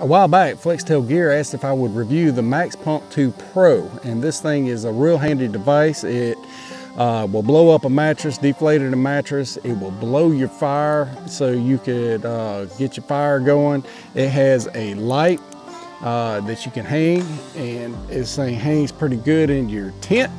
A while back, Flextail Gear asked if I would review the Max Pump 2 Pro, and this thing is a real handy device. It will blow up a mattress, deflated a mattress. It will blow your fire so you could get your fire going. It has a light that you can hang, and this thing hangs pretty good in your tent,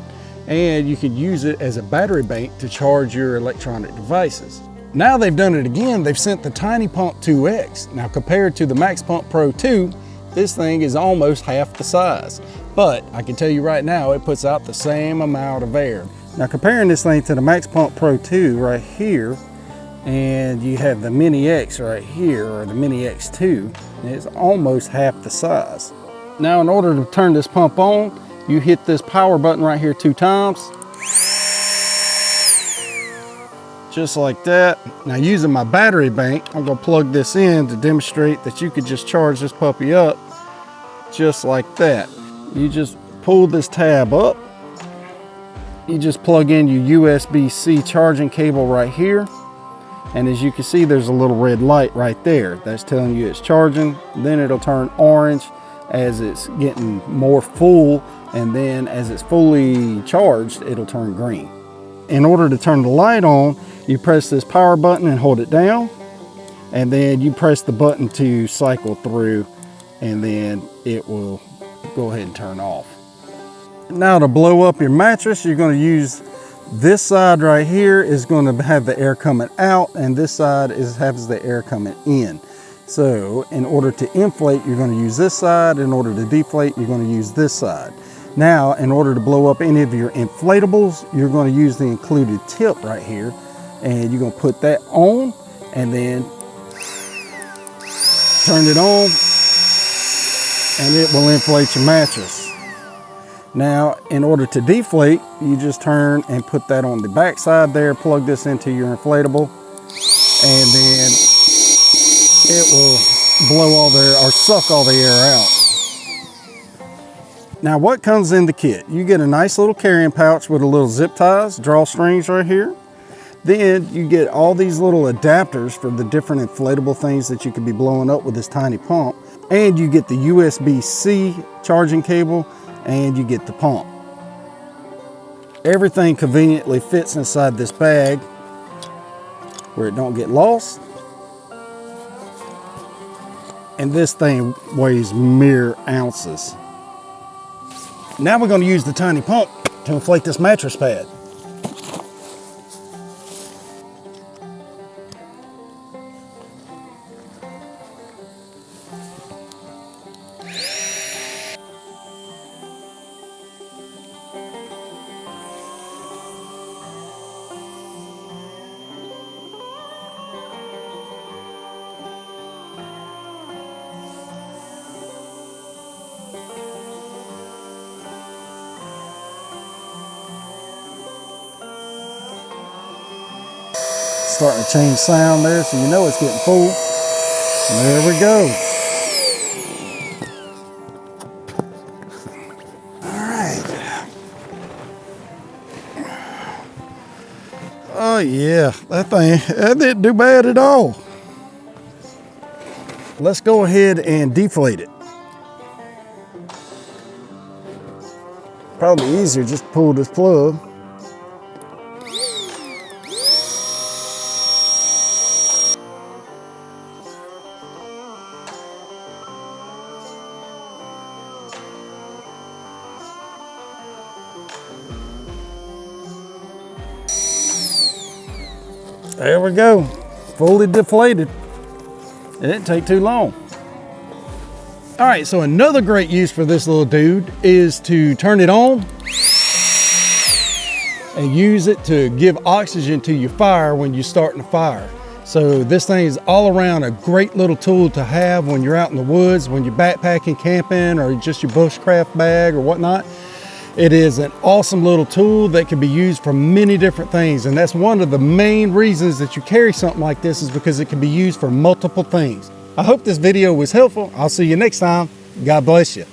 and you can use it as a battery bank to charge your electronic devices. Now they've done it again. They've sent the Tiny Pump 2X. Now compared to the Max Pump Pro 2, this thing is almost half the size. But I can tell you right now, it puts out the same amount of air. Now comparing this thing to the Max Pump Pro 2 right here, and you have the Mini X right here, or the Mini X2, it's almost half the size. Now in order to turn this pump on, you hit this power button right here 2 times. Just like that. Now using my battery bank, I'm gonna plug this in to demonstrate that you could just charge this puppy up just like that. You just pull this tab up. You just plug in your USB-C charging cable right here. And as you can see, there's a little red light right there. That's telling you it's charging. Then it'll turn orange as it's getting more full. And then as it's fully charged, it'll turn green. In order to turn the light on, you press this power button and hold it down, and then you press the button to cycle through, and then it will go ahead and turn off. Now to blow up your mattress, you're going to use this side right here is going to have the air coming out, and this side has the air coming in. So in order to inflate, you're going to use this side. In order to deflate, you're going to use this side. Now, in order to blow up any of your inflatables, you're going to use the included tip right here, and you're going to put that on and then turn it on, and it will inflate your mattress. Now, in order to deflate, you just turn and put that on the back side there, plug this into your inflatable, and then it will blow all the or suck all the air out. Now what comes in the kit? You get a nice little carrying pouch with a little zip ties, drawstrings right here. Then you get all these little adapters for the different inflatable things that you could be blowing up with this tiny pump. And you get the USB-C charging cable, and you get the pump. Everything conveniently fits inside this bag where it don't get lost. And this thing weighs mere ounces. Now we're going to use the tiny pump to inflate this mattress pad. Starting to change sound there, so you know it's getting full. There we go. All right. Oh yeah, that didn't do bad at all. Let's go ahead and deflate it. Probably easier just to pull this plug. There we go, fully deflated. It didn't take too long. All right, so another great use for this little dude is to turn it on and use it to give oxygen to your fire when you're starting a fire. So this thing is all around a great little tool to have when you're out in the woods, when you're backpacking, camping, or just your bushcraft bag or whatnot. It is an awesome little tool that can be used for many different things. And that's one of the main reasons that you carry something like this, is because it can be used for multiple things. I hope this video was helpful. I'll see you next time. God bless you.